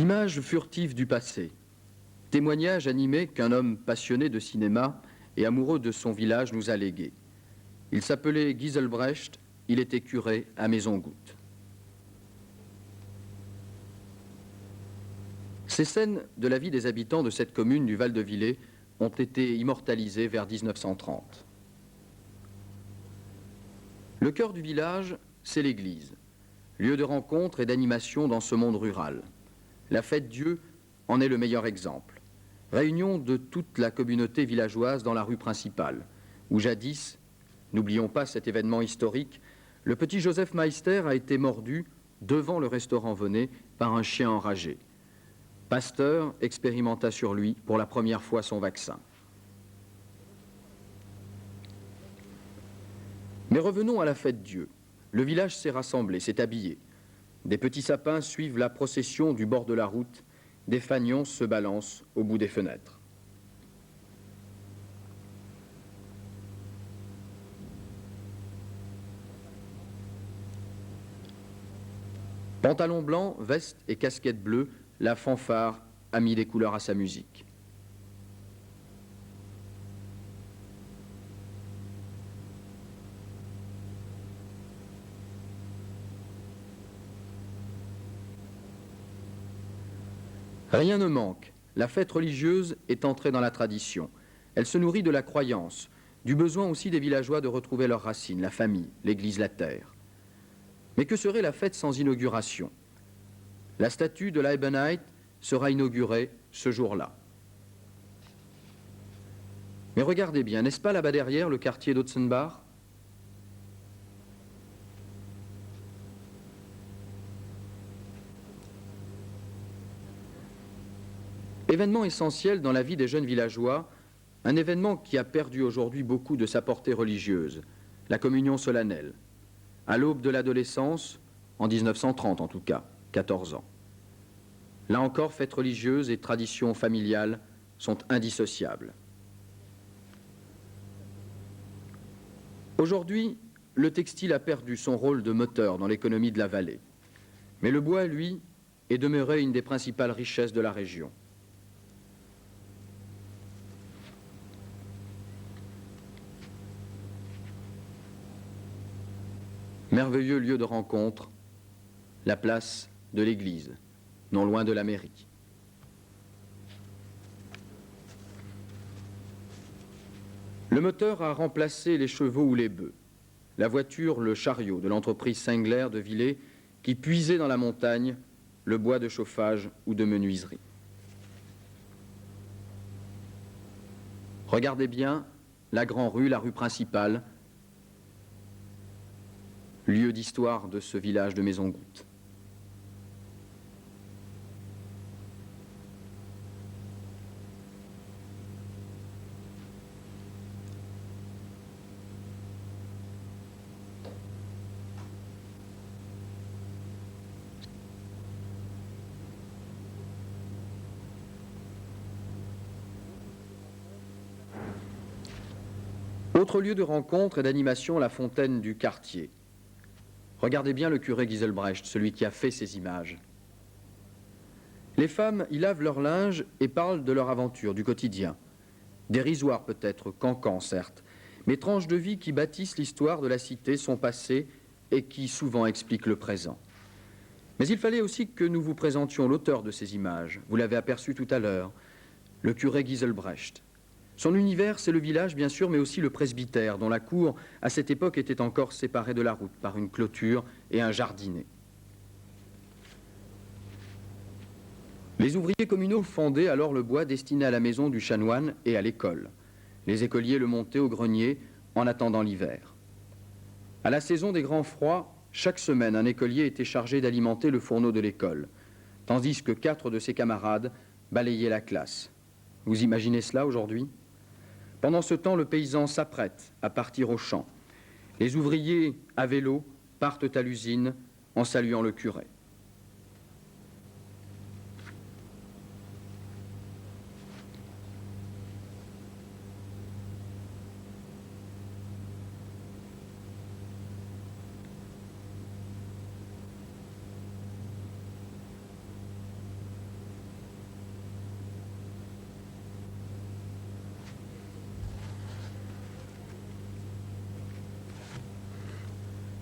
Images furtives du passé. Témoignage animé qu'un homme passionné de cinéma et amoureux de son village nous a légué. Il s'appelait Giselbrecht, il était curé à Maison-Goutte. Ces scènes de la vie des habitants de cette commune du Val-de-Villers ont été immortalisées vers 1930. Le cœur du village, c'est l'église, lieu de rencontre et d'animation dans ce monde rural. La fête Dieu en est le meilleur exemple. Réunion de toute la communauté villageoise dans la rue principale, où jadis, n'oublions pas cet événement historique, le petit Joseph Meister a été mordu devant le restaurant Venet par un chien enragé. Pasteur expérimenta sur lui pour la première fois son vaccin. Mais revenons à la fête Dieu. Le village s'est rassemblé, s'est habillé. Des petits sapins suivent la procession du bord de la route. Des fanions se balancent au bout des fenêtres. Pantalon blanc, veste et casquette bleue, la fanfare a mis des couleurs à sa musique. Rien ne manque. La fête religieuse est entrée dans la tradition. Elle se nourrit de la croyance, du besoin aussi des villageois de retrouver leurs racines, la famille, l'église, la terre. Mais que serait la fête sans inauguration? La statue de l'Eibenheit sera inaugurée ce jour-là. Mais regardez bien, n'est-ce pas là-bas derrière le quartier d'Otzenbach? Événement essentiel dans la vie des jeunes villageois, un événement qui a perdu aujourd'hui beaucoup de sa portée religieuse, la communion solennelle. À l'aube de l'adolescence, en 1930 en tout cas, 14 ans. Là encore, fêtes religieuses et traditions familiales sont indissociables. Aujourd'hui, le textile a perdu son rôle de moteur dans l'économie de la vallée. Mais le bois, lui, est demeuré une des principales richesses de la région. Merveilleux lieu de rencontre, la place de l'église, non loin de la mairie. Le moteur a remplacé les chevaux ou les bœufs. La voiture, le chariot de l'entreprise Sengler de Villers qui puisait dans la montagne le bois de chauffage ou de menuiserie. Regardez bien la grande rue, la rue principale, lieu d'histoire de ce village de Maison-Goutte. Autre lieu de rencontre et d'animation, la fontaine du quartier. Regardez bien le curé Giselbrecht, celui qui a fait ces images. Les femmes y lavent leur linge et parlent de leur aventure, du quotidien. Dérisoire peut-être, cancan certes, mais tranches de vie qui bâtissent l'histoire de la cité, son passé, et qui souvent expliquent le présent. Mais il fallait aussi que nous vous présentions l'auteur de ces images. Vous l'avez aperçu tout à l'heure, le curé Giselbrecht. Son univers, c'est le village, bien sûr, mais aussi le presbytère, dont la cour, à cette époque, était encore séparée de la route par une clôture et un jardinet. Les ouvriers communaux fendaient alors le bois destiné à la maison du chanoine et à l'école. Les écoliers le montaient au grenier en attendant l'hiver. À la saison des grands froids, chaque semaine, un écolier était chargé d'alimenter le fourneau de l'école, tandis que 4 de ses camarades balayaient la classe. Vous imaginez cela aujourd'hui ? Pendant ce temps, le paysan s'apprête à partir au champ. Les ouvriers, à vélo, partent à l'usine en saluant le curé.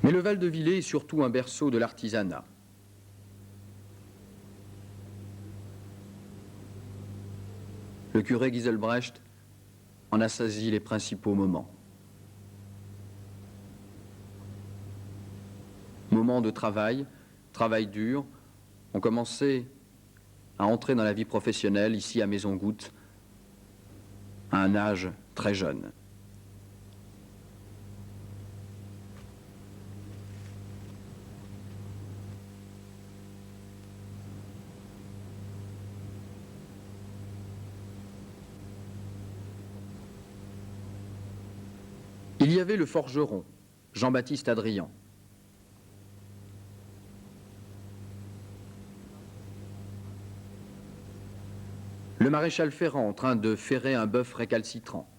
Mais le Val-de-Villers est surtout un berceau de l'artisanat. Le curé Giselbrecht en a saisi les principaux moments. Moments de travail, travail dur, ont commencé à entrer dans la vie professionnelle ici à Maison-Goutte à un âge très jeune. Il y avait le forgeron, Jean-Baptiste Adrian. Le maréchal Ferrand en train de ferrer un bœuf récalcitrant.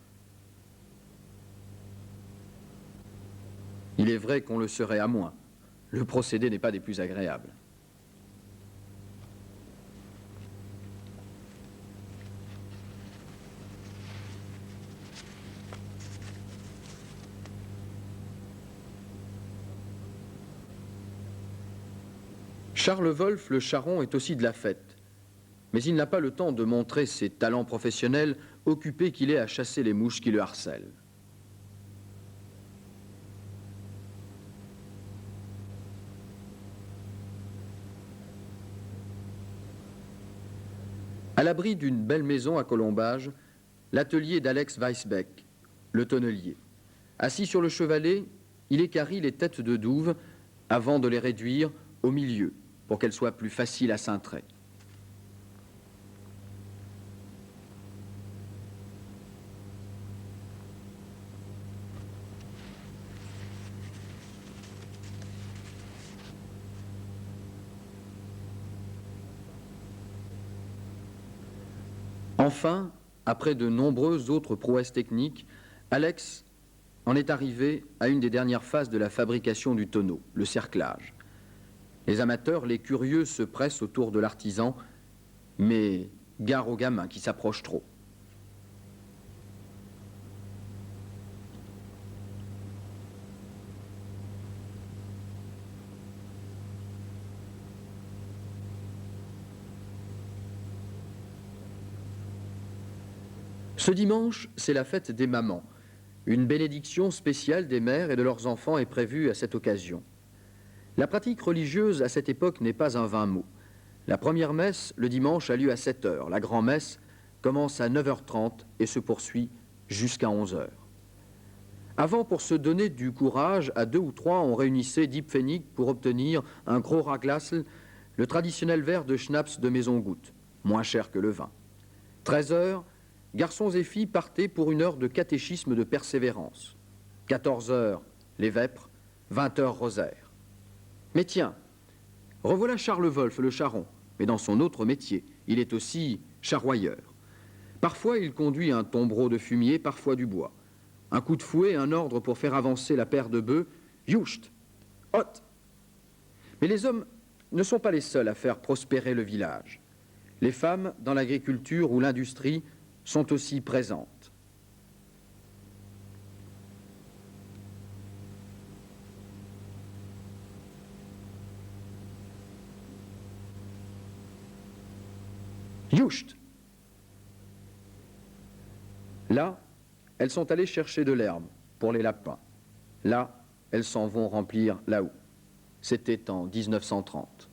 Il est vrai qu'on le serait à moins. Le procédé n'est pas des plus agréables. Charles Wolff, le charron, est aussi de la fête. Mais il n'a pas le temps de montrer ses talents professionnels, occupé qu'il est à chasser les mouches qui le harcèlent. À l'abri d'une belle maison à Colombage, l'atelier d'Alex Weisbeck, le tonnelier. Assis sur le chevalet, il équarrit les têtes de douve avant de les réduire au milieu pour qu'elles soient plus faciles à cintrer. Enfin, après de nombreuses autres prouesses techniques, Alex en est arrivé à une des dernières phases de la fabrication du tonneau, le cerclage. Les amateurs, les curieux se pressent autour de l'artisan, mais gare aux gamins qui s'approchent trop. Ce dimanche, c'est la fête des mamans. Une bénédiction spéciale des mères et de leurs enfants est prévue à cette occasion. La pratique religieuse à cette époque n'est pas un vain mot. La première messe, le dimanche, a lieu à 7 heures. La grand-messe commence à 9h30 et se poursuit jusqu'à 11h. Avant, pour se donner du courage, à 2 ou 3, on réunissait 10 pfennig pour obtenir un gros raglassel, le traditionnel verre de schnapps de Maison-Goutte, moins cher que le vin. 13h, garçons et filles partaient pour une heure de catéchisme de persévérance. 14h, les vêpres, 20h, rosaire. Mais tiens, revoilà Charles Wolff, le charron, mais dans son autre métier, il est aussi charroyeur. Parfois, il conduit un tombereau de fumier, parfois du bois. Un coup de fouet, un ordre pour faire avancer la paire de bœufs, Juste, hot. Mais les hommes ne sont pas les seuls à faire prospérer le village. Les femmes, dans l'agriculture ou l'industrie, sont aussi présentes. Juste. Là, elles sont allées chercher de l'herbe pour les lapins. Là, elles s'en vont remplir la houe. C'était en 1930.